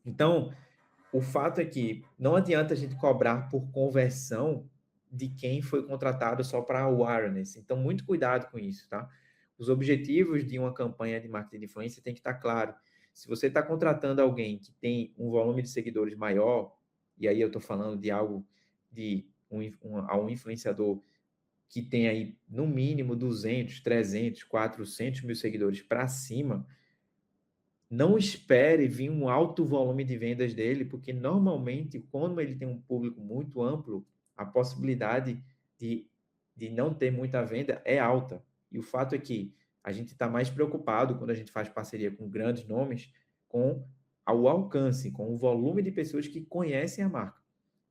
Então, o fato é que não adianta a gente cobrar por conversão de quem foi contratado só para awareness. Então, muito cuidado com isso, tá? Os objetivos de uma campanha de marketing de influência tem que estar claro. Se você está contratando alguém que tem um volume de seguidores maior, e aí eu estou falando de algo de um influenciador que tem aí no mínimo 200, 300, 400 mil seguidores para cima, não espere vir um alto volume de vendas dele, porque normalmente, quando ele tem um público muito amplo, a possibilidade de, de não ter muita venda é alta. E o fato é que a gente está mais preocupado quando a gente faz parceria com grandes nomes, com o alcance, com o volume de pessoas que conhecem a marca.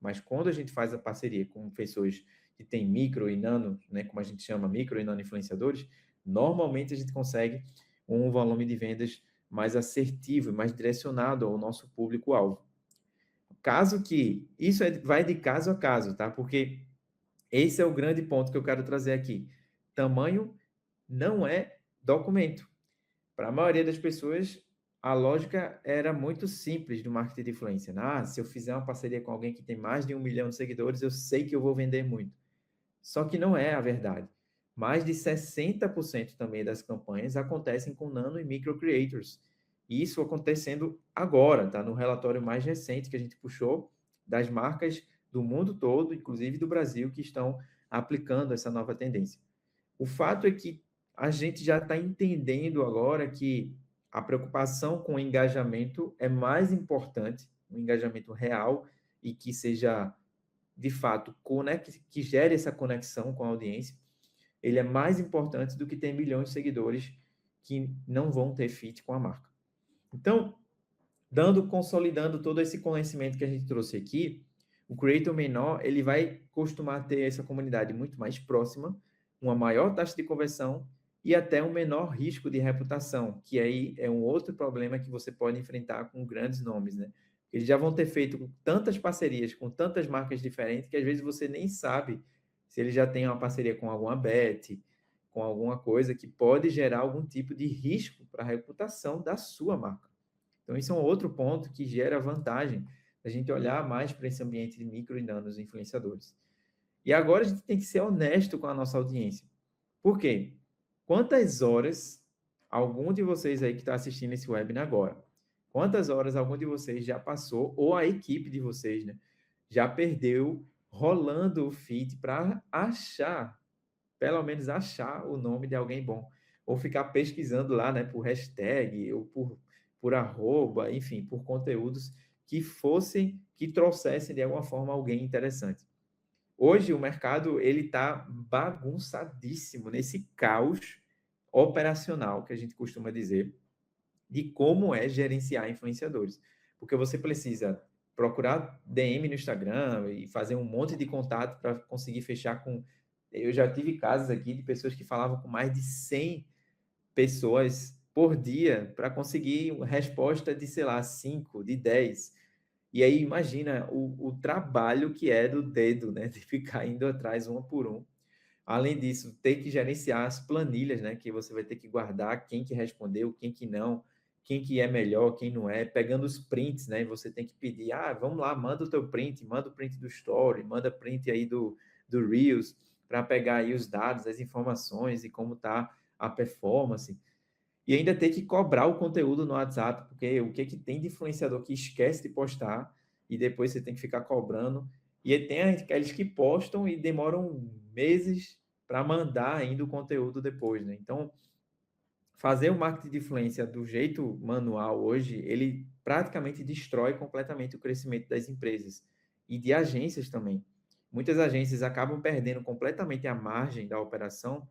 Mas quando a gente faz a parceria com pessoas que têm micro e nano, né, como a gente chama, micro e nano influenciadores, normalmente a gente consegue um volume de vendas mais assertivo e mais direcionado ao nosso público-alvo. Caso que isso vai de caso a caso, tá? Porque esse é o grande ponto que eu quero trazer aqui. Tamanho não é documento. Para a maioria das pessoas, a lógica era muito simples do marketing de influência. Se eu fizer uma parceria com alguém que tem mais de 1 milhão de seguidores, eu sei que eu vou vender muito. Só que não é a verdade. Mais de 60% também das campanhas acontecem com nano e micro creators. Isso acontecendo agora, tá? No relatório mais recente que a gente puxou das marcas do mundo todo, inclusive do Brasil, que estão aplicando essa nova tendência. O fato é que a gente já está entendendo agora que a preocupação com o engajamento é mais importante, um engajamento real e que seja de fato, que gere essa conexão com a audiência, ele é mais importante do que ter milhões de seguidores que não vão ter fit com a marca. Então, consolidando todo esse conhecimento que a gente trouxe aqui, o creator menor, ele vai costumar ter essa comunidade muito mais próxima, uma maior taxa de conversão e até um menor risco de reputação, que aí é um outro problema que você pode enfrentar com grandes nomes, né? Eles já vão ter feito tantas parcerias com tantas marcas diferentes que às vezes você nem sabe se ele já tem uma parceria com alguma bet, com alguma coisa que pode gerar algum tipo de risco para a reputação da sua marca. Então, isso é um outro ponto que gera vantagem a gente olhar mais para esse ambiente de micro e nanos influenciadores. E agora a gente tem que ser honesto com a nossa audiência. Por quê? Quantas horas algum de vocês aí que está assistindo esse webinar agora, quantas horas algum de vocês já passou, ou a equipe de vocês, né, já perdeu rolando o feed para achar, pelo menos achar o nome de alguém bom, ou ficar pesquisando lá, né, por hashtag, ou por arroba, enfim, por conteúdos que trouxessem de alguma forma alguém interessante. Hoje o mercado ele está bagunçadíssimo nesse caos operacional que a gente costuma dizer de como é gerenciar influenciadores, porque você precisa procurar DM no Instagram e fazer um monte de contato para conseguir fechar com. Eu já tive casos aqui de pessoas que falavam com mais de 100 pessoas por dia para conseguir resposta de, sei lá, 5, de 10. E aí imagina o trabalho que é do dedo, né? De ficar indo atrás uma por um. Além disso, ter que gerenciar as planilhas, né? Que você vai ter que guardar quem que respondeu, quem que não, quem que é melhor, quem não é, pegando os prints, né? Você tem que pedir, vamos lá, manda o teu print, manda o print do Story, manda print aí do Reels, para pegar aí os dados, as informações e como tá a performance. E ainda ter que cobrar o conteúdo no WhatsApp, porque o que tem de influenciador que esquece de postar e depois você tem que ficar cobrando. E tem aqueles que postam e demoram meses para mandar ainda o conteúdo depois, né? Então, fazer o marketing de influência do jeito manual hoje, ele praticamente destrói completamente o crescimento das empresas e de agências também. Muitas agências acabam perdendo completamente a margem da operação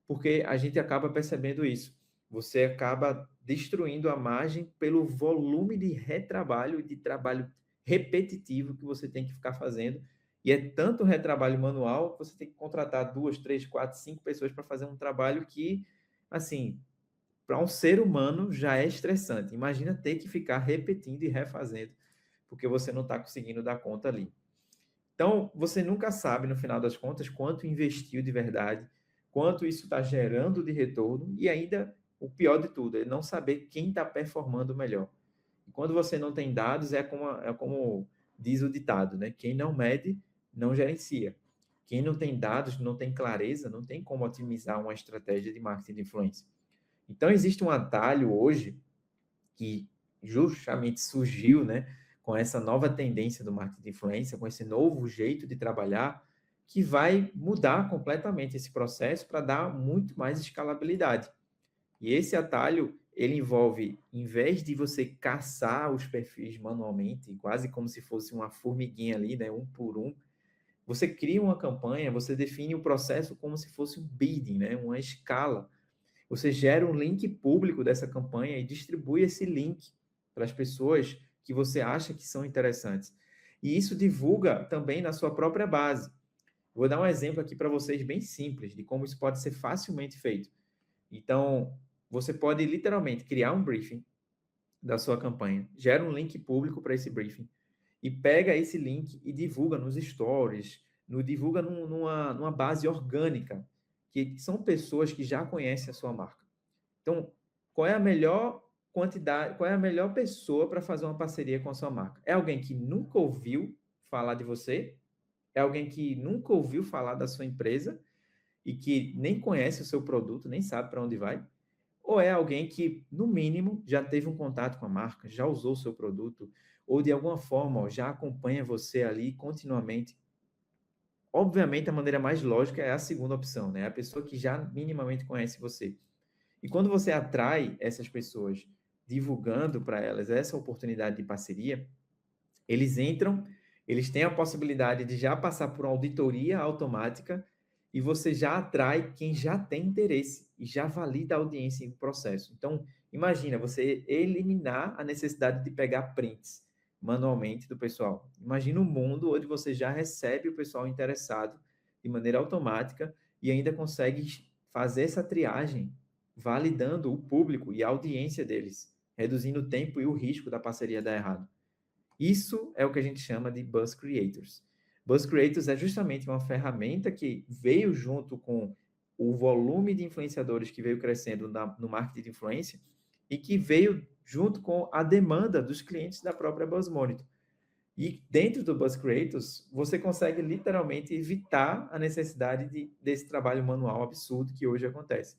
porque a gente acaba percebendo isso. Você acaba destruindo a margem pelo volume de retrabalho, de trabalho repetitivo que você tem que ficar fazendo. E é tanto retrabalho manual que você tem que contratar 2, 3, 4, 5 pessoas para fazer um trabalho que, assim, para um ser humano já é estressante. Imagina ter que ficar repetindo e refazendo, porque você não está conseguindo dar conta ali. Então, você nunca sabe, no final das contas, quanto investiu de verdade, quanto isso está gerando de retorno, e ainda, o pior de tudo, é não saber quem está performando melhor. Quando você não tem dados, é como diz o ditado, né? Quem não mede, não gerencia. Quem não tem dados, não tem clareza, não tem como otimizar uma estratégia de marketing de influência. Então, existe um atalho hoje que justamente surgiu, né, com essa nova tendência do marketing de influência, com esse novo jeito de trabalhar, que vai mudar completamente esse processo para dar muito mais escalabilidade. E esse atalho, ele envolve, em vez de você caçar os perfis manualmente, quase como se fosse uma formiguinha ali, né, um por um, você cria uma campanha, você define o processo como se fosse um bidding, né, uma escala. Você gera um link público dessa campanha e distribui esse link para as pessoas que você acha que são interessantes. E isso divulga também na sua própria base. Vou dar um exemplo aqui para vocês bem simples de como isso pode ser facilmente feito. Então, você pode literalmente criar um briefing da sua campanha, gera um link público para esse briefing e pega esse link e divulga nos stories, divulga numa base orgânica, que são pessoas que já conhecem a sua marca. Então, qual é a melhor quantidade, qual é a melhor pessoa para fazer uma parceria com a sua marca? É alguém que nunca ouviu falar de você? É alguém que nunca ouviu falar da sua empresa e que nem conhece o seu produto, nem sabe para onde vai? Ou é alguém que, no mínimo, já teve um contato com a marca, já usou o seu produto, ou de alguma forma ó, já acompanha você ali continuamente? Obviamente, a maneira mais lógica é a segunda opção, né? A pessoa que já minimamente conhece você. E quando você atrai essas pessoas, divulgando para elas essa oportunidade de parceria, eles entram, eles têm a possibilidade de já passar por uma auditoria automática e você já atrai quem já tem interesse e já valida a audiência em processo. Então, imagina você eliminar a necessidade de pegar prints manualmente do pessoal. Imagina um mundo onde você já recebe o pessoal interessado de maneira automática e ainda consegue fazer essa triagem, validando o público e a audiência deles, reduzindo o tempo e o risco da parceria dar errado. Isso é o que a gente chama de Buzz Creators. Buzz Creators é justamente uma ferramenta que veio junto com o volume de influenciadores que veio crescendo no marketing de influência e que veio junto com a demanda dos clientes da própria Buzz Monitor. E dentro do Buzz Creators, você consegue literalmente evitar a necessidade desse trabalho manual absurdo que hoje acontece.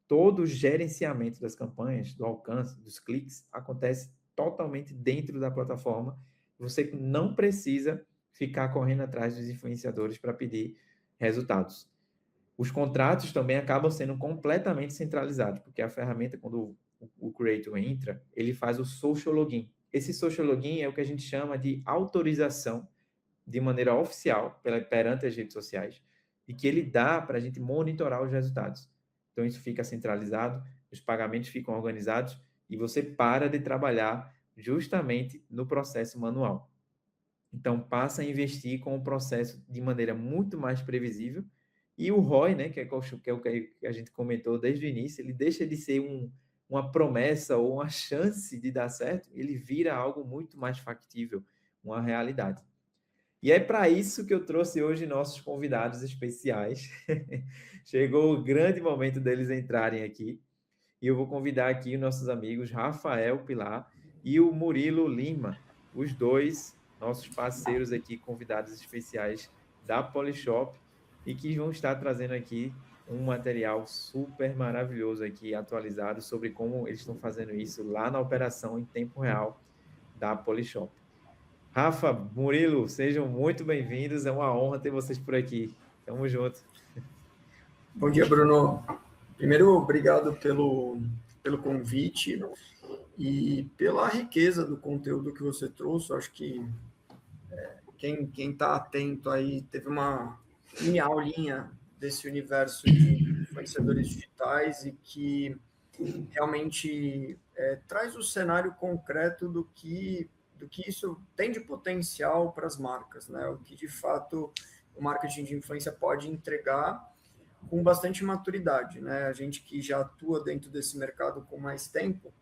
Todo o gerenciamento das campanhas, do alcance, dos cliques, acontece totalmente dentro da plataforma. Você não precisa ficar correndo atrás dos influenciadores para pedir resultados. Os contratos também acabam sendo completamente centralizados, porque a ferramenta, quando o Creator entra, ele faz o social login. Esse social login é o que a gente chama de autorização de maneira oficial perante as redes sociais e que ele dá para a gente monitorar os resultados. Então, isso fica centralizado, os pagamentos ficam organizados e você para de trabalhar justamente no processo manual. Então, passa a investir com o processo de maneira muito mais previsível e o ROI, né, que é o que a gente comentou desde o início, ele deixa de ser uma promessa ou uma chance de dar certo, ele vira algo muito mais factível, uma realidade. E é para isso que eu trouxe hoje nossos convidados especiais. Chegou o grande momento deles entrarem aqui. E eu vou convidar aqui os nossos amigos Rafael Pilar e o Murilo Lima, os dois nossos parceiros aqui, convidados especiais da Polishop, e que vão estar trazendo aqui um material super maravilhoso aqui, atualizado, sobre como eles estão fazendo isso lá na operação em tempo real da Polishop. Rafa, Murilo, sejam muito bem-vindos. É uma honra ter vocês por aqui. Tamo junto. Bom dia, Bruno. Primeiro, obrigado pelo convite e pela riqueza do conteúdo que você trouxe. Eu acho que quem está atento aí teve uma mini aulinha desse universo de influenciadores digitais e que realmente traz o cenário concreto do que isso tem de potencial para as marcas, né? O que de fato o marketing de influência pode entregar com bastante maturidade, né? A gente que já atua dentro desse mercado com mais tempo,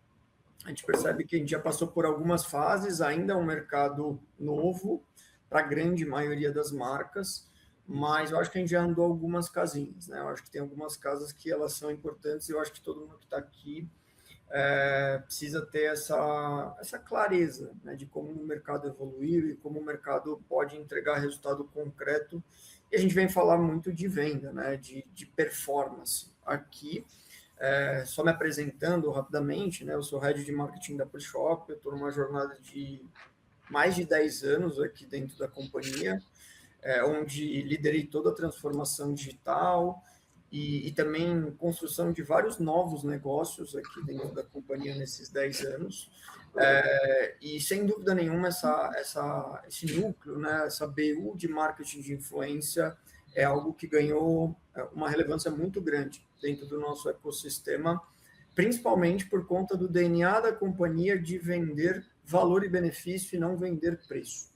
a gente percebe que a gente já passou por algumas fases, ainda é um mercado novo para a grande maioria das marcas, mas eu acho que a gente já andou algumas casinhas, né? Eu acho que tem algumas casas que elas são importantes e eu acho que todo mundo que está aqui precisa ter essa clareza, né, de como o mercado evoluiu e como o mercado pode entregar resultado concreto. E a gente vem falar muito de venda, né, de performance. Aqui, só me apresentando rapidamente, né, eu sou Head de Marketing da PreShop, eu estou numa jornada de mais de 10 anos aqui dentro da companhia, onde liderei toda a transformação digital e também construção de vários novos negócios aqui dentro da companhia nesses 10 anos. E, sem dúvida nenhuma, esse núcleo, né, essa BU de marketing de influência é algo que ganhou uma relevância muito grande dentro do nosso ecossistema, principalmente por conta do DNA da companhia de vender valor e benefício e não vender preço.